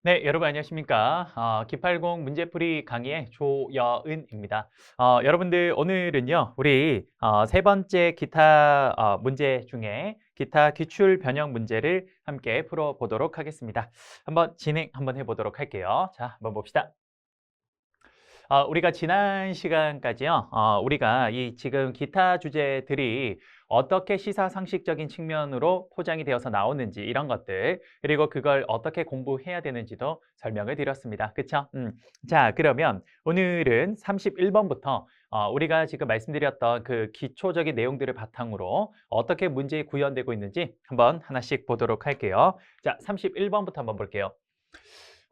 네, 여러분 안녕하십니까? 기팔공 문제풀이 강의의 조여은입니다. 여러분들 오늘은요, 우리 세 번째 기타 문제 중에 기타 기출 변형 문제를 함께 풀어보도록 하겠습니다. 한번 진행 한번 해보도록 할게요. 자, 한번 봅시다. 우리가 지난 시간까지요, 우리가 이 지금 기타 주제들이 어떻게 시사상식적인 측면으로 포장이 되어서 나오는지 이런 것들, 그리고 그걸 어떻게 공부해야 되는지도 설명을 드렸습니다. 그쵸? 자, 그러면 오늘은 31번부터 우리가 지금 말씀드렸던 그 기초적인 내용들을 바탕으로 어떻게 문제에 구현되고 있는지 한번 하나씩 보도록 할게요. 자, 31번부터 한번 볼게요.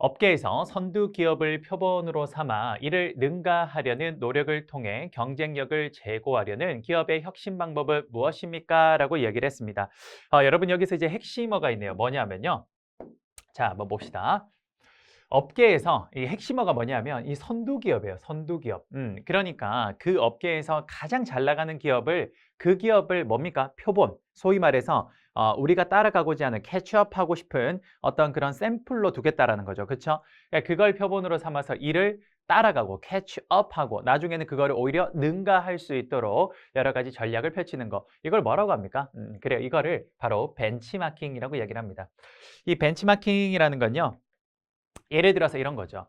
업계에서 선두 기업을 표본으로 삼아 이를 능가하려는 노력을 통해 경쟁력을 제고하려는 기업의 혁신 방법은 무엇입니까? 라고 이야기를 했습니다. 여러분 여기서 이제 핵심어가 있네요. 뭐냐면요. 자, 한번 봅시다. 업계에서 이 핵심어가 뭐냐면 이 선두기업이에요. 선두기업. 그러니까 그 업계에서 가장 잘 나가는 기업을 그 기업을 뭡니까? 표본. 소위 말해서 우리가 따라가고자 하는 캐치업하고 싶은 어떤 그런 샘플로 두겠다라는 거죠. 그렇죠? 그걸 표본으로 삼아서 이를 따라가고 캐치업하고 나중에는 그거를 오히려 능가할 수 있도록 여러 가지 전략을 펼치는 거. 이걸 뭐라고 합니까? 그래요. 이거를 바로 벤치마킹이라고 이야기를 합니다. 이 벤치마킹이라는 건요. 예를 들어서 이런 거죠.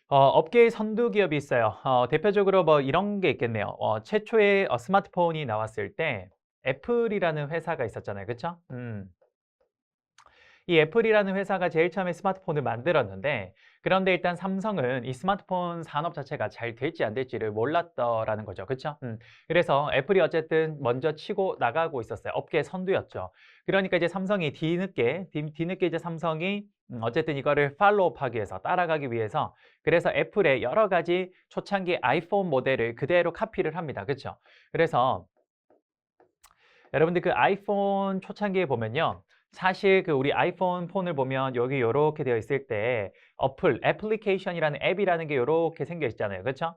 업계의 선두 기업이 있어요. 대표적으로 뭐 이런 게 있겠네요. 최초의 스마트폰이 나왔을 때 애플이라는 회사가 있었잖아요. 그렇죠? 이 애플이라는 회사가 제일 처음에 스마트폰을 만들었는데 그런데 일단 삼성은 이 스마트폰 산업 자체가 잘 될지 안 될지를 몰랐더라는 거죠. 그렇죠? 그래서 애플이 어쨌든 먼저 치고 나가고 있었어요. 업계 선두였죠. 그러니까 이제 삼성이 뒤늦게 이제 삼성이 어쨌든 이거를 팔로우하기 위해서 따라가기 위해서 그래서 애플의 여러 가지 초창기 아이폰 모델을 그대로 카피를 합니다. 그렇죠? 그래서 여러분들 그 아이폰 초창기에 보면요. 사실 그 우리 아이폰 폰을 보면 여기 요렇게 되어 있을 때 애플리케이션이라는 앱이라는 게 요렇게 생겨 있잖아요. 그렇죠?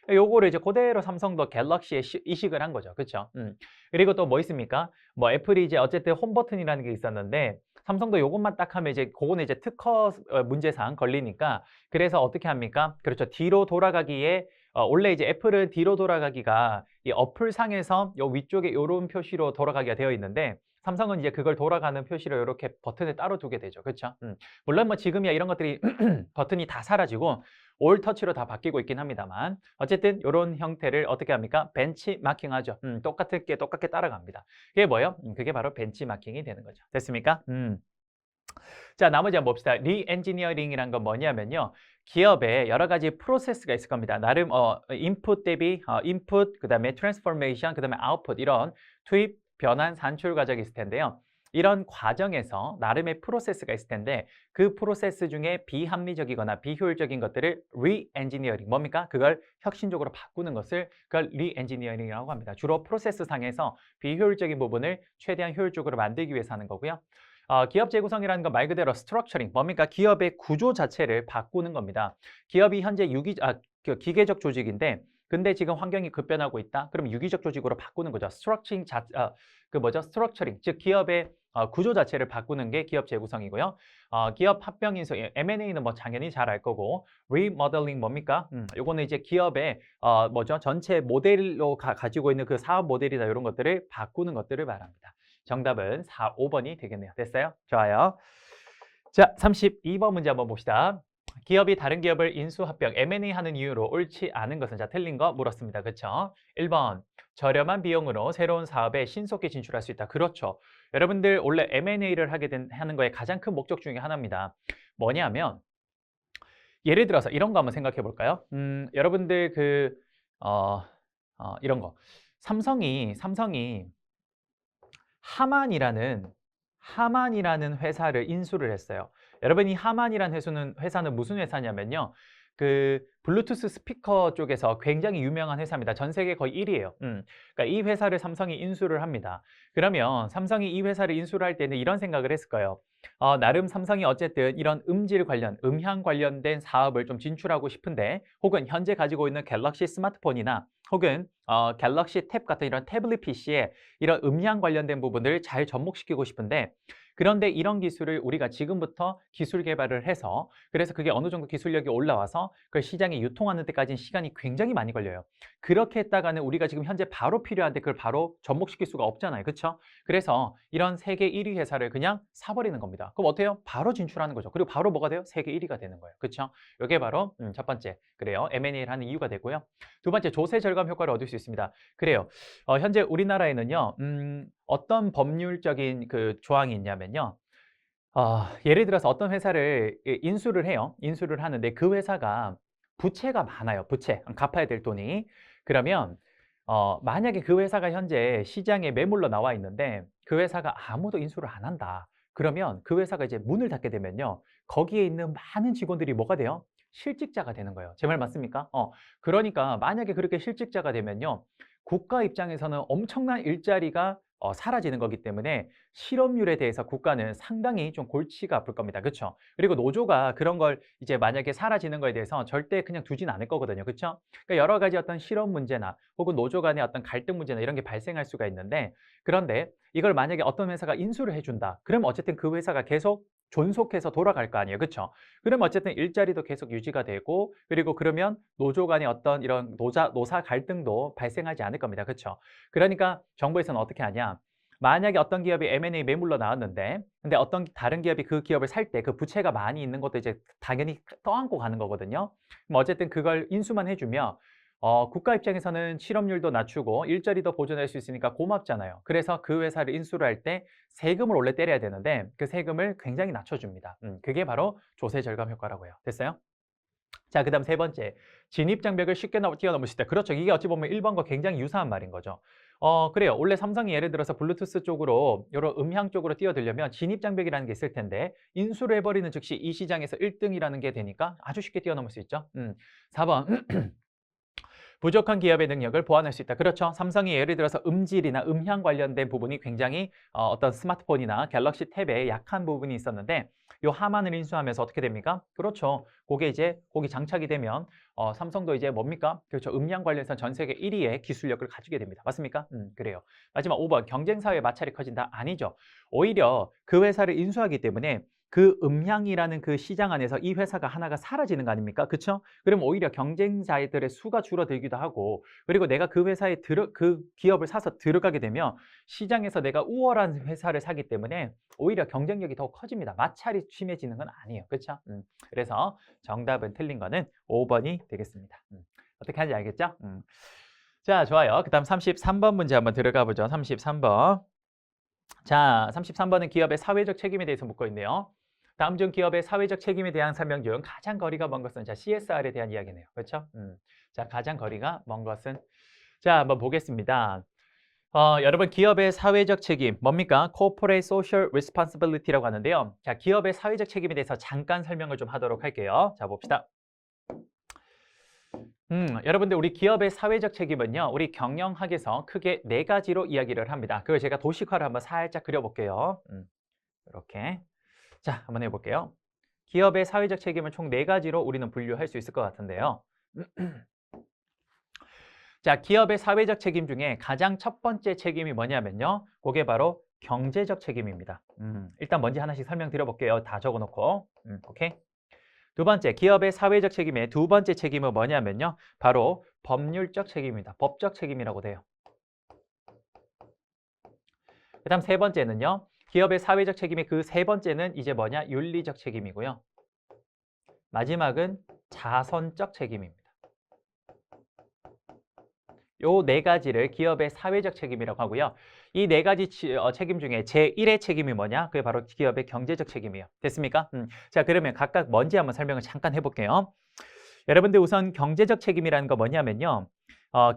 요거를 이제 그대로 삼성도 갤럭시에 이식을 한 거죠. 그렇죠? 그리고 또 뭐 있습니까? 뭐 애플이 이제 어쨌든 홈 버튼이라는 게 있었는데 삼성도 요것만 딱 하면 이제 그거는 이제 특허 문제상 걸리니까 그래서 어떻게 합니까? 그렇죠. 뒤로 돌아가기에 원래 이제 애플은 뒤로 돌아가기가 이 어플 상에서 요 위쪽에 요런 표시로 돌아가기가 되어 있는데 삼성은 이제 그걸 돌아가는 표시로 이렇게 버튼을 따로 두게 되죠. 그렇죠? 물론 뭐 지금이야 이런 것들이 버튼이 다 사라지고 올 터치로 다 바뀌고 있긴 합니다만 어쨌든 이런 형태를 어떻게 합니까? 벤치마킹하죠. 똑같게 따라갑니다. 그게 뭐예요? 그게 바로 벤치마킹이 되는 거죠. 됐습니까? 자, 나머지 한번 봅시다. 리엔지니어링이란 건 뭐냐면요. 기업에 여러 가지 프로세스가 있을 겁니다. 나름 인풋 대비 인풋, 그다음에 트랜스포메이션, 그다음에 아웃풋 이런 투입, 변환, 산출 과정이 있을 텐데요. 이런 과정에서 나름의 프로세스가 있을 텐데 그 프로세스 중에 비합리적이거나 비효율적인 것들을 리엔지니어링 뭡니까? 그걸 혁신적으로 바꾸는 것을 그걸 리엔지니어링이라고 합니다. 주로 프로세스 상에서 비효율적인 부분을 최대한 효율적으로 만들기 위해서 하는 거고요. 기업 재구성이라는 건 말 그대로 스트럭처링, 뭡니까? 기업의 구조 자체를 바꾸는 겁니다. 기업이 현재 그 기계적 조직인데 근데 지금 환경이 급변하고 있다? 그럼 유기적 조직으로 바꾸는 거죠. 스트럭처링, 즉 기업의 구조 자체를 바꾸는 게 기업 재구성이고요. 기업 합병 인수, M&A는 뭐 당연히 잘 알 거고, 리모델링 뭡니까? 요거는 이제 기업의 전체 모델로 가지고 있는 그 사업 모델이나 이런 것들을 바꾸는 것들을 말합니다. 정답은 4, 5번이 되겠네요. 됐어요? 좋아요. 자, 32번 문제 한번 봅시다. 기업이 다른 기업을 인수합병, M&A 하는 이유로 옳지 않은 것은 자, 틀린 거 물었습니다. 그렇죠? 1번, 저렴한 비용으로 새로운 사업에 신속히 진출할 수 있다. 그렇죠. 여러분들 원래 M&A를 하는 거에 가장 큰 목적 중에 하나입니다. 뭐냐면 예를 들어서 이런 거 한번 생각해 볼까요? 여러분들 이런 거. 삼성이 하만이라는 회사를 인수를 했어요. 여러분 이 하만이라는 회사는 무슨 회사냐면요. 그 블루투스 스피커 쪽에서 굉장히 유명한 회사입니다. 전 세계 거의 1위예요. 그러니까 이 회사를 삼성이 인수를 합니다. 그러면 삼성이 이 회사를 인수를 할 때는 이런 생각을 했을 거예요. 나름 삼성이 어쨌든 이런 음향 관련된 사업을 좀 진출하고 싶은데 혹은 현재 가지고 있는 갤럭시 스마트폰이나 혹은 갤럭시 탭 같은 이런 태블릿 PC에 이런 음량 관련된 부분들을 잘 접목시키고 싶은데 그런데 이런 기술을 우리가 지금부터 기술 개발을 해서 그래서 그게 어느 정도 기술력이 올라와서 그걸 시장에 유통하는 데까지는 시간이 굉장히 많이 걸려요. 그렇게 했다가는 우리가 지금 현재 바로 필요한데 그걸 바로 접목시킬 수가 없잖아요. 그렇죠? 그래서 이런 세계 1위 회사를 그냥 사버리는 겁니다. 그럼 어때요? 바로 진출하는 거죠. 그리고 바로 뭐가 돼요? 세계 1위가 되는 거예요. 그렇죠? 이게 바로 첫 번째. 그래요. M&A를 하는 이유가 되고요. 두 번째, 조세 절감 효과를 얻을 수 있습니다. 그래요. 현재 우리나라에는요. 어떤 법률적인 그 조항이 있냐면요. 예를 들어서 어떤 회사를 인수를 해요. 인수를 하는데 그 회사가 부채가 많아요. 부채. 갚아야 될 돈이. 그러면 만약에 그 회사가 현재 시장에 매물로 나와 있는데 그 회사가 아무도 인수를 안 한다. 그러면 그 회사가 이제 문을 닫게 되면요. 거기에 있는 많은 직원들이 뭐가 돼요? 실직자가 되는 거예요. 제 말 맞습니까? 그러니까 만약에 그렇게 실직자가 되면요. 국가 입장에서는 엄청난 일자리가 사라지는 거기 때문에 실업률에 대해서 국가는 상당히 좀 골치가 아플 겁니다. 그렇죠? 그리고 노조가 그런 걸 이제 만약에 사라지는 거에 대해서 절대 그냥 두진 않을 거거든요. 그렇죠? 그러니까 여러 가지 어떤 실업 문제나 혹은 노조 간의 어떤 갈등 문제나 이런 게 발생할 수가 있는데 그런데 이걸 만약에 어떤 회사가 인수를 해준다. 그럼 어쨌든 그 회사가 계속 존속해서 돌아갈 거 아니에요. 그렇죠? 그럼 어쨌든 일자리도 계속 유지가 되고 그리고 그러면 노조 간의 어떤 이런 노사 갈등도 발생하지 않을 겁니다. 그렇죠? 그러니까 정부에서는 어떻게 하냐? 만약에 어떤 기업이 M&A 매물로 나왔는데 근데 어떤 다른 기업이 그 기업을 살 때 그 부채가 많이 있는 것도 이제 당연히 떠안고 가는 거거든요. 그럼 어쨌든 그걸 인수만 해주면 국가 입장에서는 실업률도 낮추고 일자리도 보존할 수 있으니까 고맙잖아요. 그래서 그 회사를 인수를 할 때 세금을 원래 때려야 되는데 그 세금을 굉장히 낮춰줍니다. 그게 바로 조세 절감 효과라고요. 됐어요? 자, 그다음 세 번째. 진입 장벽을 쉽게 뛰어넘을 수 있다. 그렇죠. 이게 어찌 보면 1번과 굉장히 유사한 말인 거죠. 그래요. 원래 삼성이 예를 들어서 블루투스 쪽으로 이런 음향 쪽으로 뛰어들려면 진입 장벽이라는 게 있을 텐데 인수를 해버리는 즉시 이 시장에서 1등이라는 게 되니까 아주 쉽게 뛰어넘을 수 있죠. 4번. 부족한 기업의 능력을 보완할 수 있다. 그렇죠. 삼성이 예를 들어서 음질이나 음향 관련된 부분이 굉장히 어떤 스마트폰이나 갤럭시 탭에 약한 부분이 있었는데 요 하만을 인수하면서 어떻게 됩니까? 그렇죠. 그게 이제 거기 장착이 되면 삼성도 이제 뭡니까? 그렇죠. 음향 관련해서 전 세계 1위의 기술력을 가지게 됩니다. 맞습니까? 그래요. 마지막 5번. 경쟁사회의 마찰이 커진다. 아니죠. 오히려 그 회사를 인수하기 때문에 그 음향이라는 그 시장 안에서 이 회사가 하나가 사라지는 거 아닙니까? 그렇죠? 그럼 오히려 경쟁자들의 수가 줄어들기도 하고 그리고 내가 그 회사에 그 기업을 사서 들어가게 되면 시장에서 내가 우월한 회사를 사기 때문에 오히려 경쟁력이 더 커집니다. 마찰이 심해지는 건 아니에요. 그렇죠? 그래서 정답은 틀린 거는 5번이 되겠습니다. 어떻게 하는지 알겠죠? 자, 좋아요. 그 다음 33번 문제 한번 들어가 보죠. 33번. 자, 33번은 기업의 사회적 책임에 대해서 묻고 있네요. 다음 중 기업의 사회적 책임에 대한 설명 중 가장 거리가 먼 것은 자, CSR에 대한 이야기네요. 그렇죠? 자, 가장 거리가 먼 것은 자, 한번 보겠습니다. 여러분 기업의 사회적 책임 뭡니까? Corporate Social Responsibility라고 하는데요. 자, 기업의 사회적 책임에 대해서 잠깐 설명을 좀 하도록 할게요. 자, 봅시다. 여러분들 우리 기업의 사회적 책임은요. 우리 경영학에서 크게 4가지로 이야기를 합니다. 그걸 제가 도식화를 한번 살짝 그려볼게요. 이렇게. 자, 한번 해볼게요. 기업의 사회적 책임을 총 4가지로 우리는 분류할 수 있을 것 같은데요. 자, 기업의 사회적 책임 중에 가장 첫 번째 책임이 뭐냐면요. 그게 바로 경제적 책임입니다. 일단 뭔지 하나씩 설명드려볼게요. 다 적어놓고. 오케이. 두 번째, 기업의 사회적 책임의 두 번째 책임은 뭐냐면요. 바로 법률적 책임입니다. 법적 책임이라고 돼요. 그 다음 세 번째는요. 기업의 사회적 책임의 그 세 번째는 이제 뭐냐? 윤리적 책임이고요. 마지막은 자선적 책임입니다. 요 4가지를 기업의 사회적 책임이라고 하고요. 이 4가지 책임 중에 제1의 책임이 뭐냐? 그게 바로 기업의 경제적 책임이에요. 됐습니까? 자, 그러면 각각 뭔지 한번 설명을 잠깐 해볼게요. 여러분들 우선 경제적 책임이라는 거 뭐냐면요.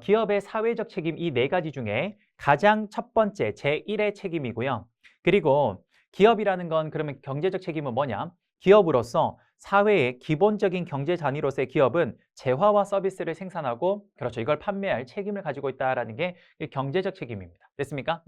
기업의 사회적 책임 이 4가지 중에 가장 첫 번째 제1의 책임이고요. 그리고 기업이라는 건 그러면 경제적 책임은 뭐냐? 기업으로서 사회의 기본적인 경제 단위로서의 기업은 재화와 서비스를 생산하고 그렇죠. 이걸 판매할 책임을 가지고 있다라는 게 경제적 책임입니다. 됐습니까?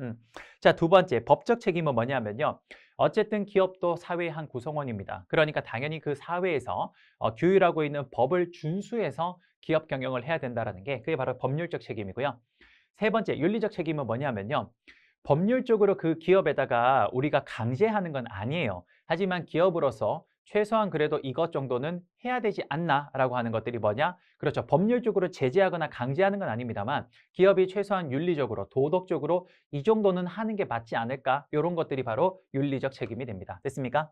자, 두 번째 법적 책임은 뭐냐면요. 어쨌든 기업도 사회의 한 구성원입니다. 그러니까 당연히 그 사회에서 규율하고 있는 법을 준수해서 기업 경영을 해야 된다라는 게 그게 바로 법률적 책임이고요. 세 번째 윤리적 책임은 뭐냐면요. 법률적으로 그 기업에다가 우리가 강제하는 건 아니에요. 하지만 기업으로서 최소한 그래도 이것 정도는 해야 되지 않나라고 하는 것들이 뭐냐? 그렇죠. 법률적으로 제재하거나 강제하는 건 아닙니다만 기업이 최소한 윤리적으로, 도덕적으로 이 정도는 하는 게 맞지 않을까? 이런 것들이 바로 윤리적 책임이 됩니다. 됐습니까?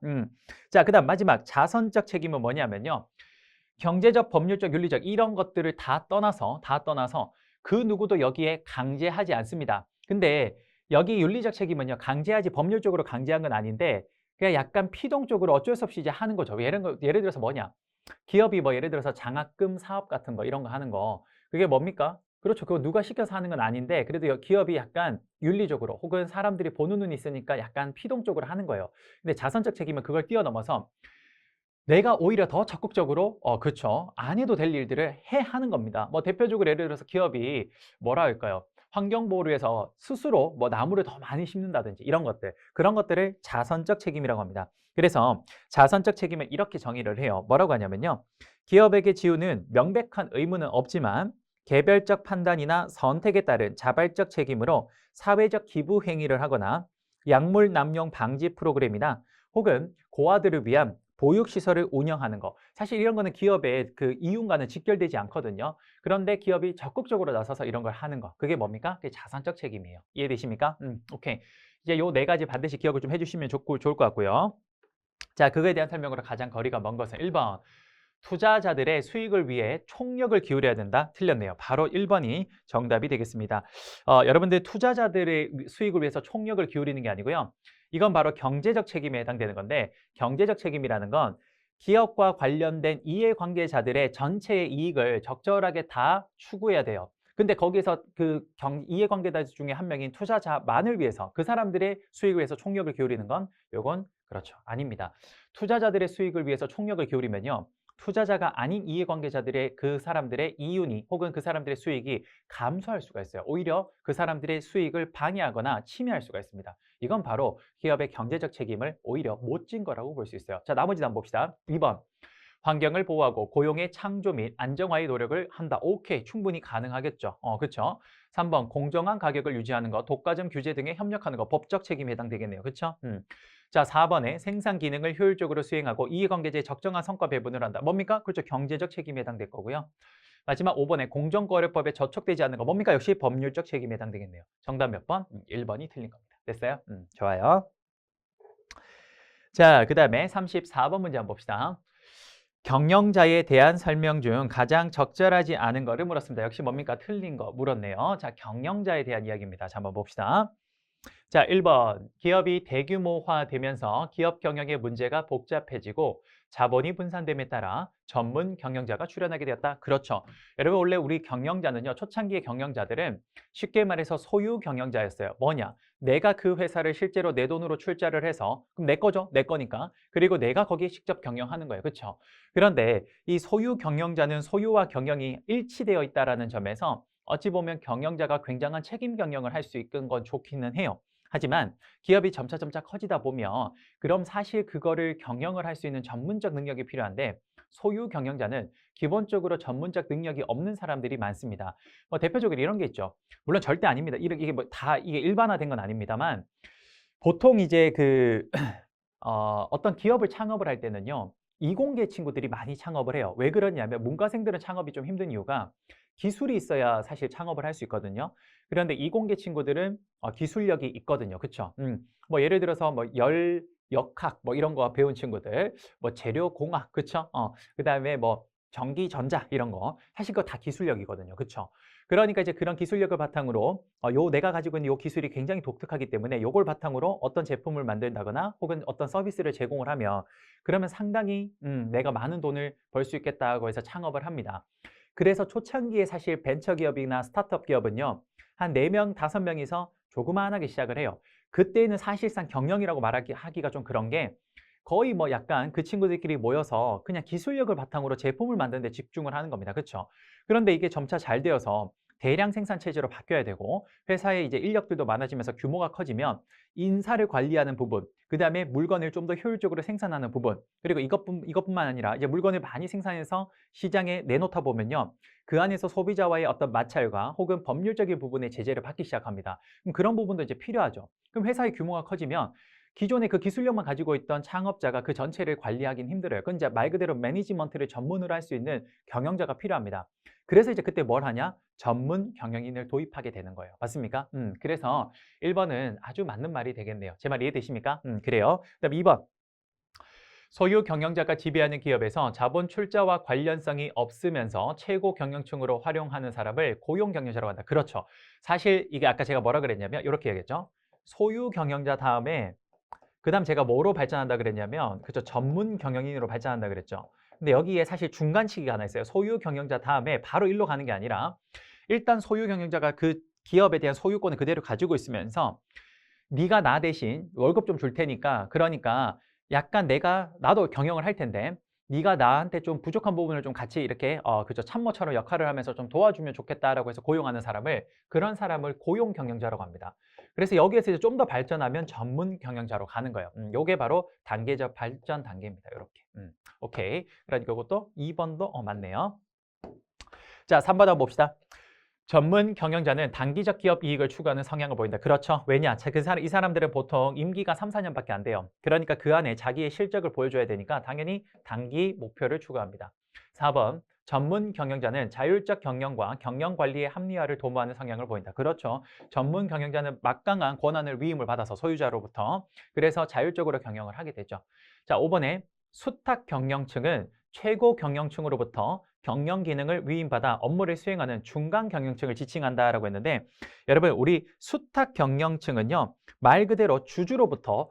자, 그다음 마지막 자선적 책임은 뭐냐면요. 경제적, 법률적, 윤리적 이런 것들을 다 떠나서 그 누구도 여기에 강제하지 않습니다. 근데 여기 윤리적 책임은요. 강제하지 법률적으로 강제한 건 아닌데 그냥 약간 피동적으로 어쩔 수 없이 이제 하는 거죠. 예를 들어서 뭐냐? 기업이 뭐 예를 들어서 장학금 사업 같은 거 이런 거 하는 거 그게 뭡니까? 그렇죠. 그거 누가 시켜서 하는 건 아닌데 그래도 기업이 약간 윤리적으로 혹은 사람들이 보는 눈이 있으니까 약간 피동적으로 하는 거예요. 근데 자선적 책임은 그걸 뛰어넘어서 내가 오히려 더 적극적으로 그쵸. 안 해도 될 일들을 하는 겁니다. 뭐 대표적으로 예를 들어서 기업이 뭐라 할까요? 환경 보호를 위해서 스스로 뭐 나무를 더 많이 심는다든지 이런 것들. 그런 것들을 자선적 책임이라고 합니다. 그래서 자선적 책임을 이렇게 정의를 해요. 뭐라고 하냐면요. 기업에게 지우는 명백한 의무는 없지만 개별적 판단이나 선택에 따른 자발적 책임으로 사회적 기부 행위를 하거나 약물 남용 방지 프로그램이나 혹은 고아들을 위한 보육시설을 운영하는 거. 사실 이런 거는 기업의 그 이윤과는 직결되지 않거든요. 그런데 기업이 적극적으로 나서서 이런 걸 하는 거. 그게 뭡니까? 그게 자산적 책임이에요. 이해되십니까? 오케이. 이제 요 네 가지 반드시 기억을 좀 해주시면 좋을 것 같고요. 자, 그거에 대한 설명으로 가장 거리가 먼 것은 1번. 투자자들의 수익을 위해 총력을 기울여야 된다? 틀렸네요. 바로 1번이 정답이 되겠습니다. 여러분들 투자자들의 수익을 위해서 총력을 기울이는 게 아니고요. 이건 바로 경제적 책임에 해당되는 건데 경제적 책임이라는 건 기업과 관련된 이해관계자들의 전체의 이익을 적절하게 다 추구해야 돼요. 근데 거기서 그 이해관계자 중에 한 명인 투자자만을 위해서 그 사람들의 수익을 위해서 총력을 기울이는 건 요건 그렇죠. 아닙니다. 투자자들의 수익을 위해서 총력을 기울이면요. 투자자가 아닌 이해관계자들의 그 사람들의 이윤이 혹은 그 사람들의 수익이 감소할 수가 있어요. 오히려 그 사람들의 수익을 방해하거나 침해할 수가 있습니다. 이건 바로 기업의 경제적 책임을 오히려 못 진 거라고 볼 수 있어요. 자, 나머지도 한번 봅시다. 2번. 환경을 보호하고 고용의 창조 및 안정화의 노력을 한다. 오케이, 충분히 가능하겠죠. 그렇죠. 3번, 공정한 가격을 유지하는 것, 독과점 규제 등에 협력하는 것, 법적 책임에 해당되겠네요. 그렇죠? 자, 4번에 생산 기능을 효율적으로 수행하고 이해관계자의 적정한 성과 배분을 한다. 뭡니까? 그렇죠. 경제적 책임에 해당될 거고요. 마지막 5번에 공정거래법에 저촉되지 않는 거 뭡니까? 역시 법률적 책임에 해당되겠네요. 정답 몇 번? 1번이 틀린 겁니다. 됐어요? 좋아요. 자, 그 다음에 34번 문제 한번 봅시다. 경영자에 대한 설명 중 가장 적절하지 않은 거를 물었습니다. 역시 뭡니까? 틀린 거 물었네요. 자, 경영자에 대한 이야기입니다. 자, 한번 봅시다. 자, 1번. 기업이 대규모화되면서 기업 경영의 문제가 복잡해지고 자본이 분산됨에 따라 전문 경영자가 출연하게 되었다. 그렇죠. 여러분, 원래 우리 경영자는요, 초창기의 경영자들은 쉽게 말해서 소유 경영자였어요. 뭐냐? 내가 그 회사를 실제로 내 돈으로 출자를 해서, 그럼 내 거죠? 내 거니까. 그리고 내가 거기에 직접 경영하는 거예요. 그렇죠? 그런데 이 소유 경영자는 소유와 경영이 일치되어 있다는 점에서 어찌 보면 경영자가 굉장한 책임 경영을 할 수 있는 건 좋기는 해요. 하지만 기업이 점차 커지다 보면 그럼 사실 그거를 경영을 할 수 있는 전문적 능력이 필요한데 소유 경영자는 기본적으로 전문적 능력이 없는 사람들이 많습니다. 뭐 대표적으로 이런 게 있죠. 물론 절대 아닙니다. 이게 뭐 다 이게 일반화된 건 아닙니다만 보통 이제 어떤 기업을 창업을 할 때는요. 이공계 친구들이 많이 창업을 해요. 왜 그러냐면 문과생들은 창업이 좀 힘든 이유가 기술이 있어야 사실 창업을 할 수 있거든요. 그런데 이공계 친구들은 기술력이 있거든요. 그쵸? 뭐 예를 들어서 뭐 역학 뭐 이런 거 배운 친구들, 뭐 재료공학, 그쵸? 그다음에 뭐 전기, 전자 이런 거 사실 그거 다 기술력이거든요. 그쵸? 그러니까 이제 그런 기술력을 바탕으로 내가 가지고 있는 요 기술이 굉장히 독특하기 때문에 요걸 바탕으로 어떤 제품을 만든다거나 혹은 어떤 서비스를 제공을 하면 그러면 상당히 내가 많은 돈을 벌 수 있겠다고 해서 창업을 합니다. 그래서 초창기에 사실 벤처기업이나 스타트업 기업은요. 한 4명, 5명이서 조그마하게 시작을 해요. 그때는 사실상 경영이라고 말하기가 좀 그런 게 거의 뭐 약간 그 친구들끼리 모여서 그냥 기술력을 바탕으로 제품을 만드는 데 집중을 하는 겁니다. 그렇죠? 그런데 이게 점차 잘 되어서 대량 생산 체제로 바뀌어야 되고 회사의 이제 인력들도 많아지면서 규모가 커지면 인사를 관리하는 부분, 그다음에 물건을 좀 더 효율적으로 생산하는 부분, 그리고 이것뿐만 아니라 이제 물건을 많이 생산해서 시장에 내놓다 보면요. 그 안에서 소비자와의 어떤 마찰과 혹은 법률적인 부분의 제재를 받기 시작합니다. 그럼 그런 부분도 이제 필요하죠. 그럼 회사의 규모가 커지면 기존에 그 기술력만 가지고 있던 창업자가 그 전체를 관리하기는 힘들어요. 그건 이제 말 그대로 매니지먼트를 전문으로 할 수 있는 경영자가 필요합니다. 그래서 이제 그때 뭘 하냐? 전문 경영인을 도입하게 되는 거예요. 맞습니까? 그래서 1번은 아주 맞는 말이 되겠네요. 제 말 이해되십니까? 그래요. 그다음 2번. 소유 경영자가 지배하는 기업에서 자본 출자와 관련성이 없으면서 최고 경영층으로 활용하는 사람을 고용 경영자라고 한다. 그렇죠. 사실 이게 아까 제가 뭐라 그랬냐면 이렇게 얘기했죠. 소유 경영자 다음에 그다음 제가 뭐로 발전한다 그랬냐면 그죠, 전문 경영인으로 발전한다 그랬죠. 근데 여기에 사실 중간 시기가 하나 있어요. 소유 경영자 다음에 바로 일로 가는 게 아니라 일단 소유 경영자가 그 기업에 대한 소유권을 그대로 가지고 있으면서 네가 나 대신 월급 좀 줄 테니까, 그러니까 약간 나도 경영을 할 텐데 네가 나한테 좀 부족한 부분을 좀 같이 이렇게 그죠, 참모처럼 역할을 하면서 좀 도와주면 좋겠다라고 해서 고용하는 사람을, 그런 사람을 고용 경영자라고 합니다. 그래서 여기에서 이제 좀 더 발전하면 전문 경영자로 가는 거예요. 요게 바로 단계적 발전 단계입니다. 이렇게. 오케이. 그러니까 이것도 2번도 맞네요. 자, 3번 한번 봅시다. 전문 경영자는 단기적 기업 이익을 추구하는 성향을 보인다. 그렇죠. 왜냐? 이 사람들은 보통 임기가 3, 4년밖에 안 돼요. 그러니까 그 안에 자기의 실적을 보여줘야 되니까 당연히 단기 목표를 추구합니다. 4번. 전문 경영자는 자율적 경영과 경영 관리의 합리화를 도모하는 성향을 보인다. 그렇죠. 전문 경영자는 막강한 권한을 위임을 받아서 소유자로부터, 그래서 자율적으로 경영을 하게 되죠. 자, 5번에 수탁 경영층은 최고 경영층으로부터 경영 기능을 위임받아 업무를 수행하는 중간 경영층을 지칭한다라고 했는데, 여러분 우리 수탁 경영층은요, 말 그대로 주주가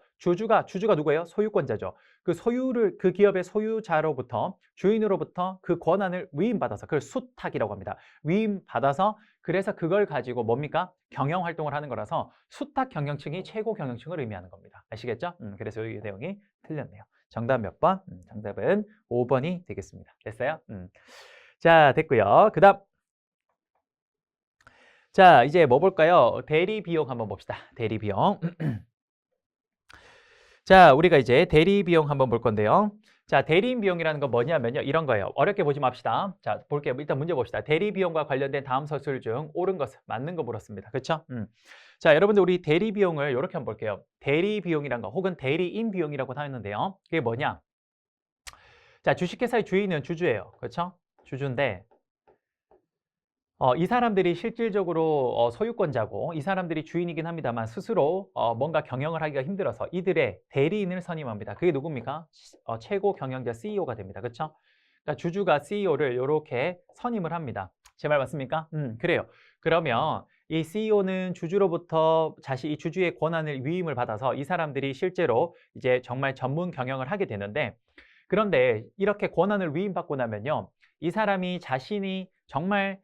누구예요? 소유권자죠. 그 기업의 소유자로부터, 주인으로부터 그 권한을 위임받아서 그걸 수탁이라고 합니다. 위임받아서 그래서 그걸 가지고 뭡니까? 경영 활동을 하는 거라서 수탁 경영층이 최고 경영층을 의미하는 겁니다. 아시겠죠? 그래서 이 내용이 틀렸네요. 정답 몇 번? 정답은 5번이 되겠습니다. 됐어요? 자, 됐고요. 그 다음. 자, 이제 뭐 볼까요? 대리 비용 한번 봅시다. 대리 비용. 자, 우리가 이제 대리 비용 한번 볼 건데요. 자, 대리인 비용이라는 건 뭐냐면요. 이런 거예요. 어렵게 보지 맙시다. 자, 볼게요. 일단 문제 봅시다. 대리 비용과 관련된 다음 서술 중 옳은 것은 맞는 거 물었습니다. 그렇죠? 자, 여러분들 우리 대리 비용을 이렇게 한번 볼게요. 대리 비용이란 거 혹은 대리인 비용이라고 하는데요. 그게 뭐냐? 자, 주식회사의 주인은 주주예요. 그렇죠? 주주인데 이 사람들이 실질적으로 소유권자고 이 사람들이 주인이긴 합니다만 스스로 뭔가 경영을 하기가 힘들어서 이들의 대리인을 선임합니다. 그게 누굽니까? 최고 경영자 CEO가 됩니다. 그렇죠? 그러니까 주주가 CEO를 이렇게 선임을 합니다. 제 말 맞습니까? 그래요. 그러면 이 CEO는 주주로부터 이 주주의 권한을 위임을 받아서 이 사람들이 실제로 이제 정말 전문 경영을 하게 되는데, 그런데 이렇게 권한을 위임받고 나면요, 이 사람이 자신이 정말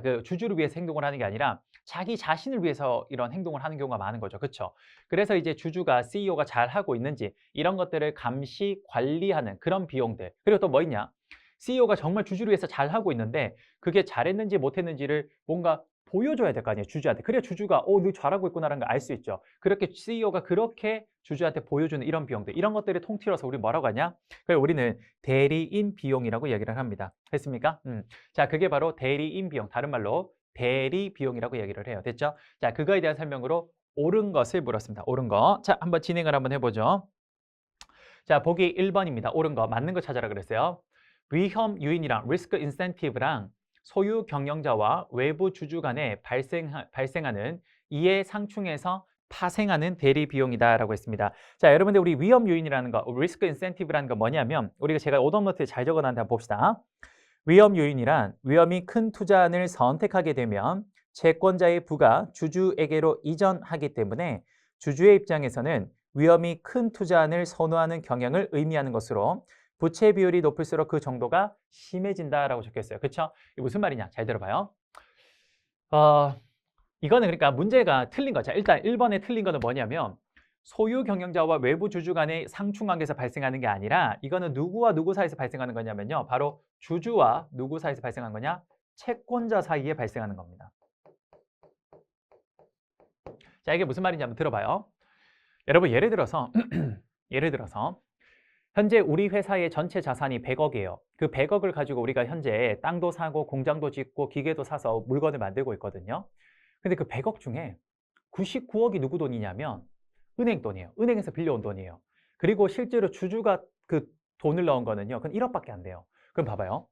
그 주주를 위해서 행동을 하는 게 아니라 자기 자신을 위해서 이런 행동을 하는 경우가 많은 거죠. 그렇죠? 그래서 이제 주주가 CEO가 잘 하고 있는지 이런 것들을 감시 관리하는 그런 비용들. 그리고 또 뭐 있냐? CEO가 정말 주주를 위해서 잘 하고 있는데 그게 잘했는지 못했는지를 뭔가 보여줘야 될 거 아니에요, 주주한테. 그래야 주주가 너 잘하고 있구나라는 걸 알 수 있죠. 그렇게 CEO가 그렇게 주주한테 보여주는 이런 비용들, 이런 것들을 통틀어서 우리 뭐라고 하냐? 그래서 우리는 대리인 비용이라고 얘기를 합니다. 됐습니까? 자, 그게 바로 대리인 비용, 다른 말로 대리 비용이라고 얘기를 해요. 됐죠? 자, 그거에 대한 설명으로 옳은 것을 물었습니다. 옳은 거. 자, 한번 진행을 한번 해보죠. 자, 보기 1번입니다. 옳은 거, 맞는 거 찾아라 그랬어요. 위험 요인이랑 리스크 인센티브랑 소유 경영자와 외부 주주 간에 발생하는 이해 상충에서 파생하는 대리 비용이다라고 했습니다. 자, 여러분들 우리 위험 요인이라는 거, 리스크 인센티브라는 거 뭐냐면 우리가 제가 오답노트에 잘 적어놨는데 한번 봅시다. 위험 요인이란 위험이 큰 투자안을 선택하게 되면 채권자의 부가 주주에게로 이전하기 때문에 주주의 입장에서는 위험이 큰 투자안을 선호하는 경향을 의미하는 것으로 부채 비율이 높을수록 그 정도가 심해진다라고 적혔어요. 그렇죠? 이게 무슨 말이냐? 잘 들어봐요. 이거는 그러니까 문제가 틀린 거죠. 일단 1번에 틀린 거는 뭐냐면 소유 경영자와 외부 주주 간의 상충 관계에서 발생하는 게 아니라 이거는 누구와 누구 사이에서 발생하는 거냐면요. 바로 주주와 누구 사이에서 발생하는 거냐? 채권자 사이에 발생하는 겁니다. 자, 이게 무슨 말인지 한번 들어봐요. 여러분, 예를 들어서 예를 들어서 현재 우리 회사의 전체 자산이 100억이에요. 그 100억을 가지고 우리가 현재 땅도 사고 공장도 짓고 기계도 사서 물건을 만들고 있거든요. 근데 그 100억 중에 99억이 누구 돈이냐면 은행 돈이에요. 은행에서 빌려온 돈이에요. 그리고 실제로 주주가 그 돈을 넣은 거는요. 그건 1억밖에 안 돼요. 그럼 봐봐요.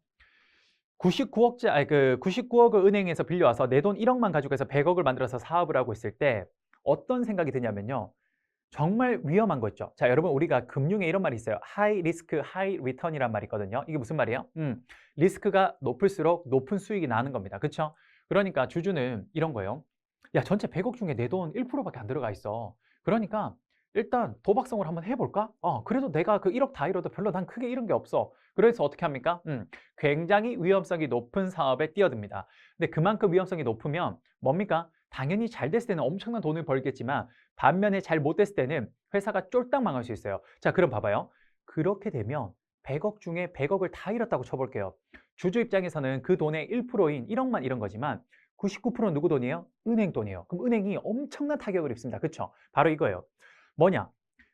99억을 은행에서 빌려와서 내 돈 1억만 가지고 해서 100억을 만들어서 사업을 하고 있을 때 어떤 생각이 드냐면요. 정말 위험한 거 있죠. 자, 여러분, 우리가 금융에 이런 말이 있어요. 하이 리스크, 하이 리턴이란 말이 있거든요. 이게 무슨 말이에요? 리스크가 높을수록 높은 수익이 나는 겁니다. 그렇죠? 그러니까 주주는 이런 거예요. 야, 전체 100억 중에 내 돈 1%밖에 안 들어가 있어. 그러니까 일단 도박성을 한번 해볼까? 그래도 내가 그 1억 다 잃어도 별로 난 크게 잃은 게 없어. 그래서 어떻게 합니까? 굉장히 위험성이 높은 사업에 뛰어듭니다. 근데 그만큼 위험성이 높으면 뭡니까? 당연히 잘 됐을 때는 엄청난 돈을 벌겠지만 반면에 잘 못 됐을 때는 회사가 쫄딱 망할 수 있어요. 자, 그럼 봐봐요. 그렇게 되면 100억 중에 100억을 다 잃었다고 쳐볼게요. 주주 입장에서는 그 돈의 1%인 1억만 잃은 거지만 99%는 누구 돈이에요? 은행 돈이에요. 그럼 은행이 엄청난 타격을 입습니다. 그렇죠? 바로 이거예요. 뭐냐?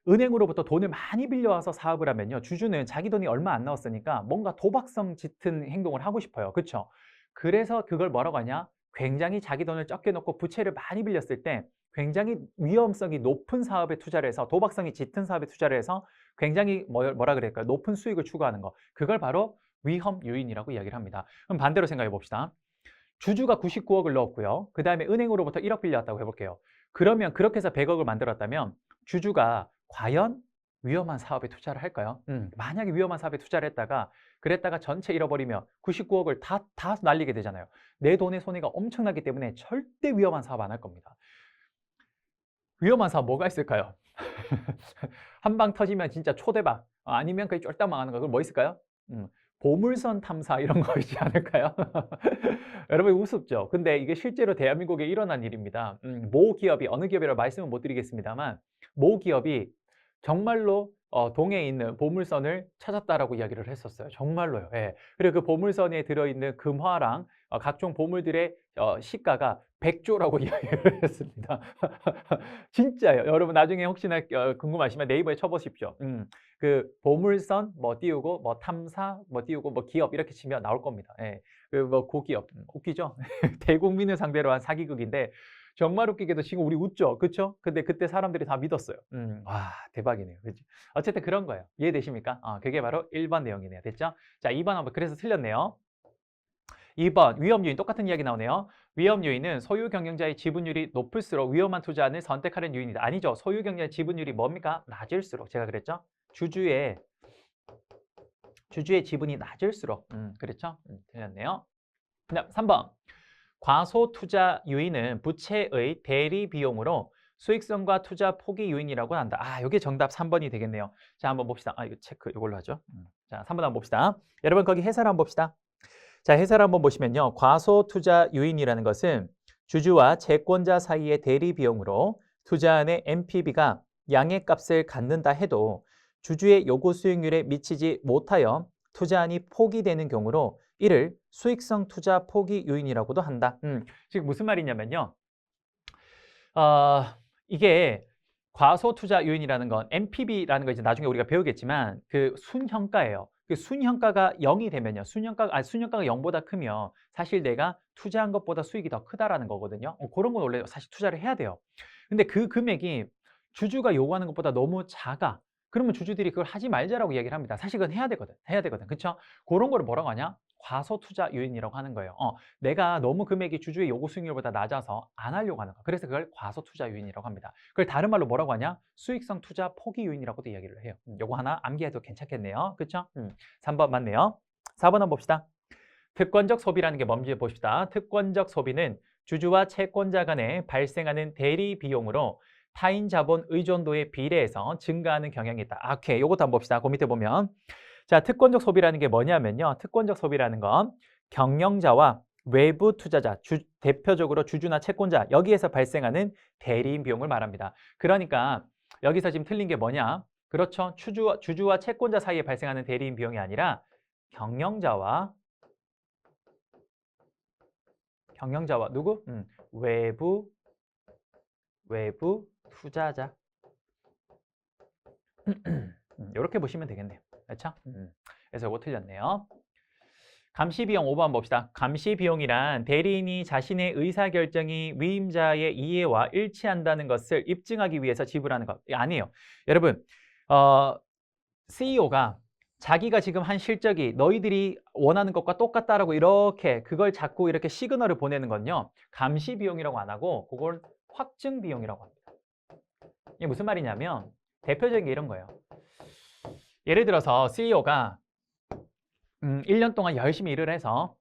은행으로부터 돈을 많이 빌려와서 사업을 하면요. 주주는 자기 돈이 얼마 안 나왔으니까 뭔가 도박성 짙은 행동을 하고 싶어요. 그렇죠? 그래서 그걸 뭐라고 하냐? 굉장히 자기 돈을 적게 넣고 부채를 많이 빌렸을 때 굉장히 위험성이 높은 사업에 투자를 해서 도박성이 짙은 사업에 투자를 해서 굉장히 뭐라 그럴까요? 높은 수익을 추구하는 거. 그걸 바로 위험 요인이라고 이야기를 합니다. 그럼 반대로 생각해 봅시다. 주주가 99억을 넣었고요. 그 다음에 은행으로부터 1억 빌려왔다고 해볼게요. 그러면 그렇게 해서 100억을 만들었다면 주주가 과연 위험한 사업에 투자를 할까요? 만약에 위험한 사업에 투자를 했다가 그랬다가 전체 잃어버리면 99억을 다 날리게 되잖아요. 내 돈의 손해가 엄청나기 때문에 절대 위험한 사업 안 할 겁니다. 위험한 사업 뭐가 있을까요? 한 방 터지면 진짜 초대박. 아니면 거의 쫄딱 망하는 거. 그럼 뭐 있을까요? 보물선 탐사 이런 거 있지 않을까요? 여러분 우습죠? 근데 이게 실제로 대한민국에 일어난 일입니다. 모 기업이 어느 기업이라고 말씀은 못 드리겠습니다만 모 기업이 정말로 동해에 있는 보물선을 찾았다라고 이야기를 했었어요. 정말로요. 예. 그리고 그 보물선에 들어있는 금화랑 각종 보물들의 시가가 100조라고 이야기를 했습니다. 진짜요. 여러분 나중에 혹시나 궁금하시면 네이버에 쳐보십시오. 그 보물선 뭐 띄우고 뭐 탐사 뭐 띄우고 뭐 기업 이렇게 치면 나올 겁니다. 예. 그 뭐 고기업 웃기죠? 대국민을 상대로 한 사기극인데 정말 웃기게도 지금 우리 웃죠, 그렇죠? 근데 그때 사람들이 다 믿었어요. 와 대박이네요, 그렇지? 어쨌든 그런 거예요. 이해되십니까? 그게 바로 1번 내용이네요. 됐죠? 자, 2번 한번 그래서 틀렸네요. 2번 위험 요인 똑같은 이야기 나오네요. 위험 요인은 소유 경영자의 지분율이 높을수록 위험한 투자안을 선택하는 요인이다. 아니죠. 소유 경영자의 지분율이 뭡니까? 낮을수록 제가 그랬죠. 주주의 지분이 낮을수록 그랬죠. 틀렸네요. 그다음 3번 과소 투자 요인은 부채의 대리 비용으로 수익성과 투자 포기 요인이라고 한다. 이게 정답 3번이 되겠네요. 자, 한번 봅시다. 이거 체크 이걸로 하죠. 자, 3번 한번 봅시다. 여러분 거기 해설 한번 봅시다. 자, 해설 한번 보시면요. 과소 투자 요인이라는 것은 주주와 채권자 사이의 대리 비용으로 투자안의 NPV가 양해값을 갖는다 해도 주주의 요구 수익률에 미치지 못하여 투자안이 포기되는 경우로 이를 수익성 투자 포기 요인이라고도 한다. 지금 무슨 말이냐면요. 이게 과소 투자 요인이라는 건 NPV라는 거 이제 나중에 우리가 배우겠지만 그 순형가예요. 그 순형가가 0이 되면요. 순형가가 0보다 크면 사실 내가 투자한 것보다 수익이 더 크다라는 거거든요. 그런 건 원래 사실 투자를 해야 돼요. 근데 그 금액이 주주가 요구하는 것보다 너무 작아. 그러면 주주들이 그걸 하지 말자라고 이야기를 합니다. 사실 그건 해야 되거든. 그렇죠? 그런 거를 뭐라고 하냐? 과소 투자 요인이라고 하는 거예요. 내가 너무 금액이 주주의 요구 수익률보다 낮아서 안 하려고 하는 거. 그래서 그걸 과소 투자 요인이라고 합니다. 그걸 다른 말로 뭐라고 하냐? 수익성 투자 포기 요인이라고도 이야기를 해요. 요거 하나 암기해도 괜찮겠네요. 그렇죠? 3번 맞네요. 4번 한번 봅시다. 특권적 소비라는 게 뭔지 봅시다. 특권적 소비는 주주와 채권자 간에 발생하는 대리 비용으로 타인 자본 의존도에 비례해서 증가하는 경향이 있다. 오케이. 요것도 한번 봅시다. 그 밑에 보면 자, 특권적 소비라는 게 뭐냐면요. 특권적 소비라는 건 경영자와 외부 투자자, 대표적으로 주주나 채권자 여기에서 발생하는 대리인 비용을 말합니다. 그러니까 여기서 지금 틀린 게 뭐냐? 그렇죠. 주주와 채권자 사이에 발생하는 대리인 비용이 아니라 경영자와 누구? 외부 투자자. 이렇게 보시면 되겠네요. 그렇죠? 그래서 이거 틀렸네요. 감시비용 5번 봅시다. 감시비용이란 대리인이 자신의 의사결정이 위임자의 이해와 일치한다는 것을 입증하기 위해서 지불하는 것. 아니에요. 여러분, CEO가 자기가 지금 한 실적이 너희들이 원하는 것과 똑같다라고 이렇게 그걸 자꾸 이렇게 시그널을 보내는 건요. 감시비용이라고 안 하고 그걸 확증비용이라고 합니다. 이게 무슨 말이냐면 대표적인 게 이런 거예요. 예를 들어서 CEO가 1년 동안 열심히 일을 해서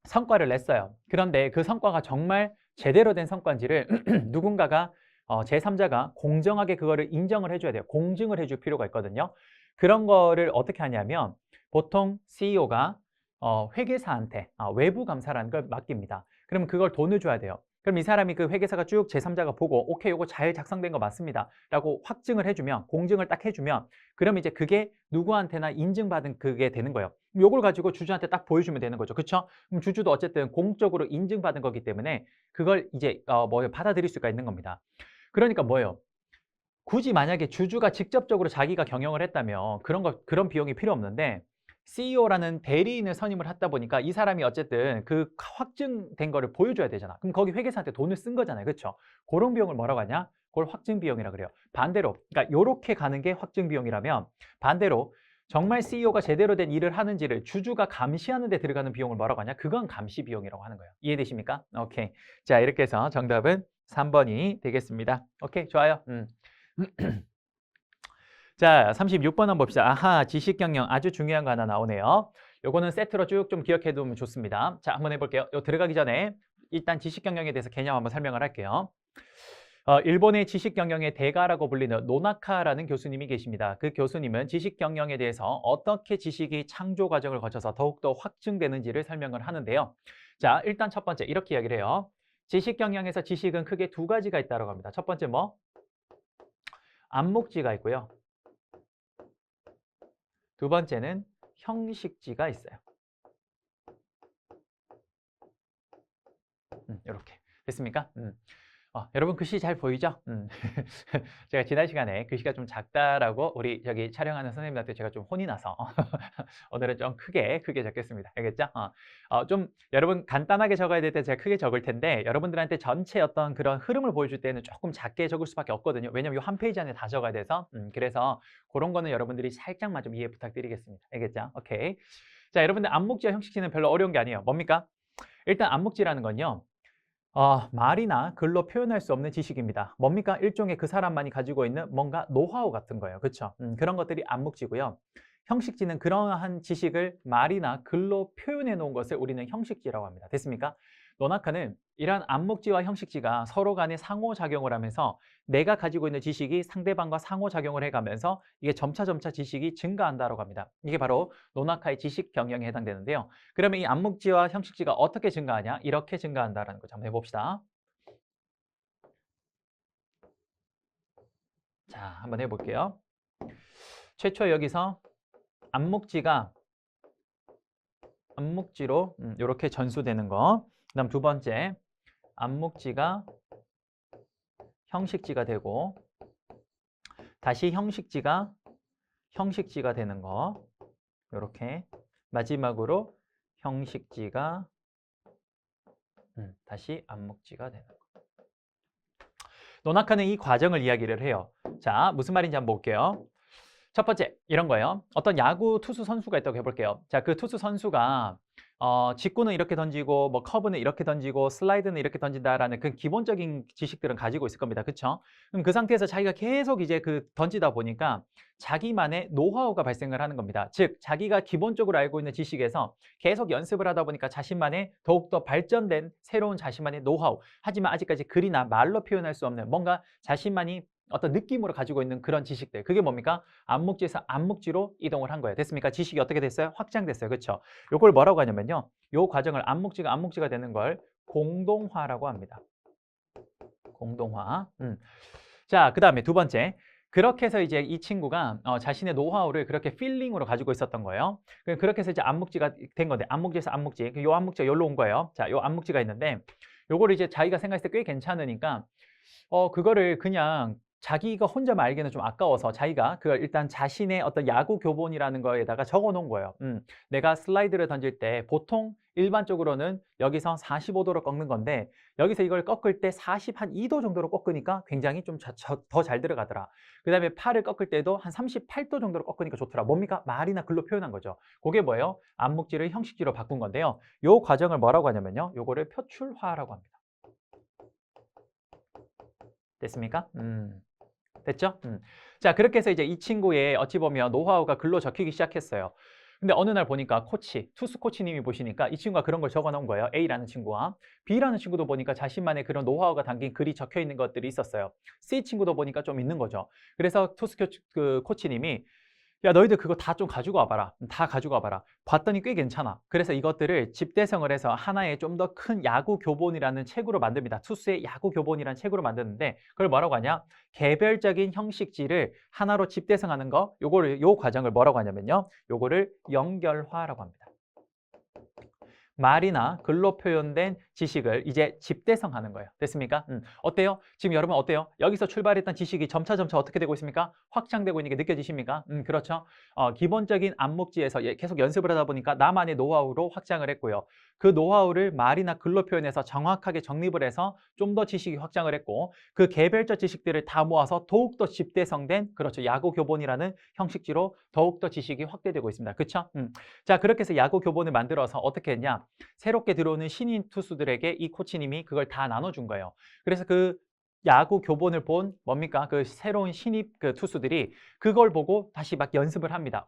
성과를 냈어요. 그런데 그 성과가 정말 제대로 된 성과인지를 누군가가 제3자가 공정하게 그거를 인정을 해줘야 돼요. 공증을 해줄 필요가 있거든요. 그런 거를 어떻게 하냐면 보통 CEO가 회계사한테 외부 감사라는 걸 맡깁니다. 그러면 그걸 돈을 줘야 돼요. 그럼 이 사람이 그 회계사가 쭉 제3자가 보고 오케이 이거 잘 작성된 거 맞습니다 라고 확증을 해주면 공증을 딱 해주면 그럼 이제 그게 누구한테나 인증받은 그게 되는 거예요. 요걸 가지고 주주한테 딱 보여주면 되는 거죠. 그렇죠? 그럼 주주도 어쨌든 공적으로 인증받은 거기 때문에 그걸 이제 받아들일 수가 있는 겁니다. 그러니까 뭐예요? 굳이 만약에 주주가 직접적으로 자기가 경영을 했다면 그런 비용이 필요 없는데 CEO라는 대리인을 선임을 하다 보니까 이 사람이 어쨌든 그 확증된 거를 보여줘야 되잖아. 그럼 거기 회계사한테 돈을 쓴 거잖아요. 그렇죠? 그런 비용을 뭐라고 하냐? 그걸 확증비용이라 그래요. 반대로, 그러니까 요렇게 가는 게 확증비용이라면 반대로 정말 CEO가 제대로 된 일을 하는지를 주주가 감시하는 데 들어가는 비용을 뭐라고 하냐? 그건 감시비용이라고 하는 거예요. 이해되십니까? 오케이. 자, 이렇게 해서 정답은 3번이 되겠습니다. 오케이, 좋아요. 자, 36번 한번 봅시다. 아하, 지식경영 아주 중요한 거 하나 나오네요. 요거는 세트로 쭉 좀 기억해 두면 좋습니다. 자, 한번 해볼게요. 요 들어가기 전에 일단 지식경영에 대해서 개념 한번 설명을 할게요. 일본의 지식경영의 대가라고 불리는 노나카라는 교수님이 계십니다. 그 교수님은 지식경영에 대해서 어떻게 지식이 창조 과정을 거쳐서 더욱더 확증되는지를 설명을 하는데요. 자, 일단 첫 번째 이렇게 이야기를 해요. 지식경영에서 지식은 크게 두 가지가 있다고 합니다. 첫 번째 뭐? 암묵지가 있고요. 두 번째는 형식지가 있어요. 이렇게 됐습니까? 여러분 글씨 잘 보이죠? 제가 지난 시간에 글씨가 좀 작다라고 우리 저기 촬영하는 선생님한테 제가 좀 혼이 나서 오늘은 좀 크게 적겠습니다. 알겠죠? 좀 여러분 간단하게 적어야 될 때 제가 크게 적을 텐데 여러분들한테 전체 어떤 그런 흐름을 보여줄 때는 조금 작게 적을 수밖에 없거든요. 왜냐면 이 한 페이지 안에 다 적어야 돼서 그래서 그런 거는 여러분들이 살짝만 좀 이해 부탁드리겠습니다. 알겠죠? 오케이. 자, 여러분들 암묵지와 형식지는 별로 어려운 게 아니에요. 뭡니까? 일단 암묵지라는 건요. 말이나 글로 표현할 수 없는 지식입니다. 뭡니까? 일종의 그 사람만이 가지고 있는 뭔가 노하우 같은 거예요. 그렇죠? 그런 것들이 암묵지고요. 형식지는 그러한 지식을 말이나 글로 표현해 놓은 것을 우리는 형식지라고 합니다. 됐습니까? 노나카는 이러한 암묵지와 형식지가 서로 간에 상호작용을 하면서 내가 가지고 있는 지식이 상대방과 상호작용을 해가면서 이게 점차 지식이 증가한다고 합니다. 이게 바로 노나카의 지식 경영에 해당되는데요. 그러면 이 암묵지와 형식지가 어떻게 증가하냐? 이렇게 증가한다는 거 한번 해봅시다. 자, 한번 해볼게요. 최초 여기서 암묵지로 이렇게 전수되는 거. 그 다음 두 번째, 암묵지가 형식지가 되고 다시 형식지가 되는 거. 이렇게 마지막으로 형식지가 다시 암묵지가 되는 거. 노나카는 이 과정을 이야기를 해요. 자, 무슨 말인지 한번 볼게요. 첫 번째, 이런 거예요. 어떤 야구 투수 선수가 있다고 해볼게요. 자, 그 투수 선수가 직구는 이렇게 던지고 뭐 커브는 이렇게 던지고 슬라이드는 이렇게 던진다라는 그 기본적인 지식들은 가지고 있을 겁니다. 그렇죠? 그럼 그 상태에서 자기가 계속 이제 그 던지다 보니까 자기만의 노하우가 발생을 하는 겁니다. 즉, 자기가 기본적으로 알고 있는 지식에서 계속 연습을 하다 보니까 자신만의 더욱더 발전된 새로운 자신만의 노하우, 하지만 아직까지 글이나 말로 표현할 수 없는 뭔가 자신만이 어떤 느낌으로 가지고 있는 그런 지식들, 그게 뭡니까? 암묵지에서 암묵지로 이동을 한 거예요. 됐습니까? 지식이 어떻게 됐어요? 확장됐어요. 그렇죠? 요걸 뭐라고 하냐면요, 요 과정을 암묵지가 되는 걸 공동화라고 합니다. 공동화. 자, 그 다음에 두 번째, 그렇게 해서 이제 이 친구가 자신의 노하우를 그렇게 필링으로 가지고 있었던 거예요. 그렇게 해서 이제 암묵지가 된 건데, 암묵지에서 암묵지. 요 암묵지가 여기로 온 거예요. 자, 요 암묵지가 있는데, 요거를 이제 자기가 생각했을 때 꽤 괜찮으니까, 그거를 그냥 자기가 혼자만 알기는 좀 아까워서 자기가 그걸 일단 자신의 어떤 야구 교본이라는 거에다가 적어 놓은 거예요. 내가 슬라이드를 던질 때 보통 일반적으로는 여기서 45도로 꺾는 건데 여기서 이걸 꺾을 때 42도 정도로 꺾으니까 굉장히 좀 더 잘 들어가더라. 그다음에 팔을 꺾을 때도 한 38도 정도로 꺾으니까 좋더라. 뭡니까? 말이나 글로 표현한 거죠. 그게 뭐예요? 암묵지를 형식지로 바꾼 건데요. 요 과정을 뭐라고 하냐면요. 요거를 표출화라고 합니다. 됐습니까? 됐죠? 자, 그렇게 해서 이제 이 친구의 어찌 보면 노하우가 글로 적히기 시작했어요. 근데 어느 날 보니까 투수 코치님이 보시니까 이 친구가 그런 걸 적어 놓은 거예요. A라는 친구와. B라는 친구도 보니까 자신만의 그런 노하우가 담긴 글이 적혀 있는 것들이 있었어요. C 친구도 보니까 좀 있는 거죠. 그래서 코치님이 야, 너희들 그거 다 좀 가지고 와봐라. 다 가지고 와봐라. 봤더니 꽤 괜찮아. 그래서 이것들을 집대성을 해서 하나의 좀 더 큰 야구 교본이라는 책으로 만듭니다. 투수의 야구 교본이라는 책으로 만드는데 그걸 뭐라고 하냐? 개별적인 형식지를 하나로 집대성하는 거, 요 과정을 뭐라고 하냐면요. 요거를 연결화라고 합니다. 말이나 글로 표현된 지식을 이제 집대성하는 거예요. 됐습니까? 어때요? 지금 여러분 어때요? 여기서 출발했던 지식이 점차 어떻게 되고 있습니까? 확장되고 있는 게 느껴지십니까? 그렇죠. 기본적인 암묵지에서 계속 연습을 하다 보니까 나만의 노하우로 확장을 했고요. 그 노하우를 말이나 글로 표현해서 정확하게 정립을 해서 좀 더 지식이 확장을 했고 그 개별적 지식들을 다 모아서 더욱더 집대성된 그렇죠. 야구 교본이라는 형식지로 더욱더 지식이 확대되고 있습니다. 그렇죠? 자, 그렇게 해서 야구 교본을 만들어서 어떻게 했냐? 새롭게 들어오는 신인 투수들에게 이 코치님이 그걸 다 나눠준 거예요. 그래서 그 야구 교본을 본 뭡니까? 그 새로운 신입 그 투수들이 그걸 보고 다시 막 연습을 합니다.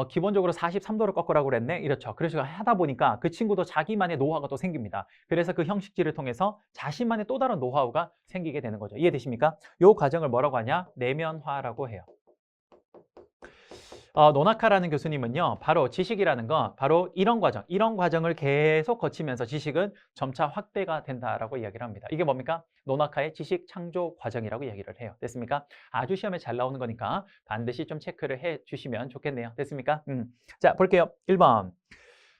기본적으로 43도로 꺾으라고 그랬네? 이렇죠. 그래서 하다 보니까 그 친구도 자기만의 노하우가 또 생깁니다. 그래서 그 형식지를 통해서 자신만의 또 다른 노하우가 생기게 되는 거죠. 이해되십니까? 이 과정을 뭐라고 하냐? 내면화라고 해요. 노나카라는 교수님은요, 바로 지식이라는 건 바로 이런 과정을 계속 거치면서 지식은 점차 확대가 된다라고 이야기를 합니다. 이게 뭡니까? 노나카의 지식 창조 과정이라고 이야기를 해요. 됐습니까? 아주 시험에 잘 나오는 거니까 반드시 좀 체크를 해 주시면 좋겠네요. 됐습니까? 자, 볼게요. 1번.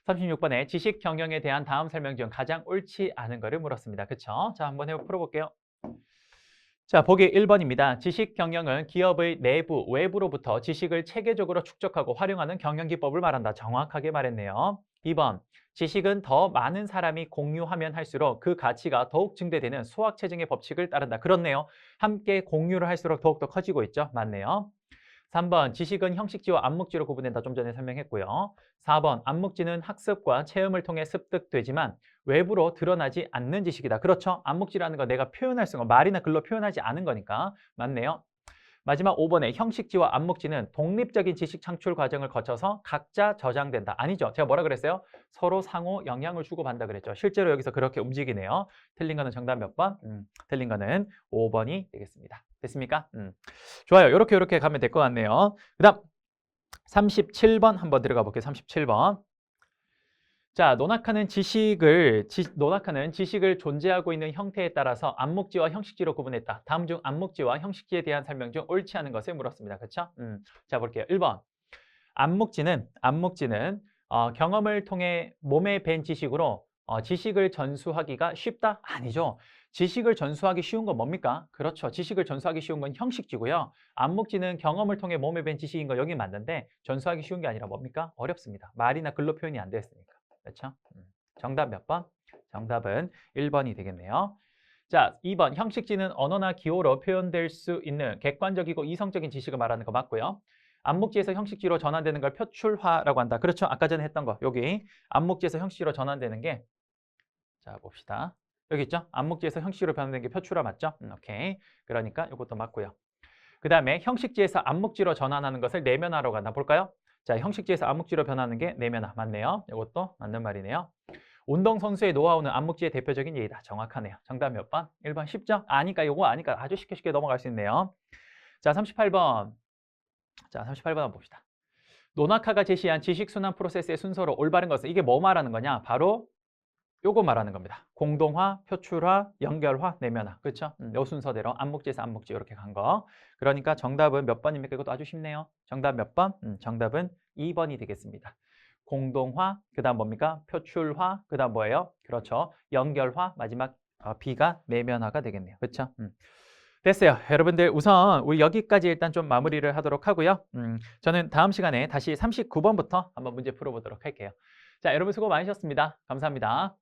36번에 지식 경영에 대한 다음 설명 중 가장 옳지 않은 거를 물었습니다. 그쵸? 자, 한번 풀어볼게요. 자, 보기 1번입니다. 지식 경영은 기업의 내부, 외부로부터 지식을 체계적으로 축적하고 활용하는 경영 기법을 말한다. 정확하게 말했네요. 2번, 지식은 더 많은 사람이 공유하면 할수록 그 가치가 더욱 증대되는 수학체증의 법칙을 따른다. 그렇네요. 함께 공유를 할수록 더욱더 커지고 있죠. 맞네요. 3번, 지식은 형식지와 암묵지로 구분된다. 좀 전에 설명했고요. 4번, 암묵지는 학습과 체험을 통해 습득되지만 외부로 드러나지 않는 지식이다. 그렇죠? 암묵지라는 건 내가 표현할 수 있는 거, 말이나 글로 표현하지 않은 거니까. 맞네요. 마지막 5번에 형식지와 암묵지는 독립적인 지식 창출 과정을 거쳐서 각자 저장된다. 아니죠. 제가 뭐라 그랬어요? 서로 상호 영향을 주고받는다 그랬죠. 실제로 여기서 그렇게 움직이네요. 틀린 거는 정답 몇 번? 틀린 거는 5번이 되겠습니다. 됐습니까? 좋아요. 이렇게 가면 될 것 같네요. 그 다음 37번 한번 들어가 볼게요. 37번. 자, 노나카는 지식을 존재하고 있는 형태에 따라서 암묵지와 형식지로 구분했다. 다음 중 암묵지와 형식지에 대한 설명 중 옳지 않은 것을 물었습니다. 그렇죠? 자, 볼게요. 1번. 암묵지는 경험을 통해 몸에 밴 지식으로 지식을 전수하기가 쉽다? 아니죠. 지식을 전수하기 쉬운 건 뭡니까? 그렇죠. 지식을 전수하기 쉬운 건 형식지고요. 암묵지는 경험을 통해 몸에 밴 지식인 거 여기 맞는데 전수하기 쉬운 게 아니라 뭡니까? 어렵습니다. 말이나 글로 표현이 안 되었으니까. 그렇죠? 정답 몇 번? 정답은 1번이 되겠네요. 자, 2번. 형식지는 언어나 기호로 표현될 수 있는 객관적이고 이성적인 지식을 말하는 거 맞고요. 암묵지에서 형식지로 전환되는 걸 표출화라고 한다. 그렇죠? 아까 전에 했던 거. 여기 암묵지에서 형식지로 전환되는 게 자, 봅시다. 여기 있죠? 암묵지에서 형식지로 변환되는 게 표출화 맞죠? 오케이. 그러니까 이것도 맞고요. 그 다음에 형식지에서 암묵지로 전환하는 것을 내면화라고 한다. 볼까요? 자, 형식지에서 암묵지로 변하는 게 내면화. 맞네요. 이것도 맞는 말이네요. 운동선수의 노하우는 암묵지의 대표적인 예이다. 정확하네요. 정답 몇 번? 1번 쉽죠? 아니까 요거 아니까 아주 쉽게 넘어갈 수 있네요. 자, 38번. 자, 38번 한번 봅시다. 노나카가 제시한 지식순환 프로세스의 순서로 올바른 것은 이게 뭐 말하는 거냐? 바로 요거 말하는 겁니다. 공동화, 표출화, 연결화, 내면화. 그렇죠? 요 순서대로 암묵지에서 암묵지 이렇게 간 거. 그러니까 정답은 몇 번입니까? 이것도 아주 쉽네요. 정답 몇 번? 정답은 2번이 되겠습니다. 공동화, 그다음 뭡니까? 표출화, 그다음 뭐예요? 그렇죠. 연결화, 마지막 B가 내면화가 되겠네요. 그렇죠? 됐어요. 여러분들 우선 우리 여기까지 일단 좀 마무리를 하도록 하고요. 저는 다음 시간에 다시 39번부터 한번 문제 풀어보도록 할게요. 자, 여러분 수고 많으셨습니다. 감사합니다.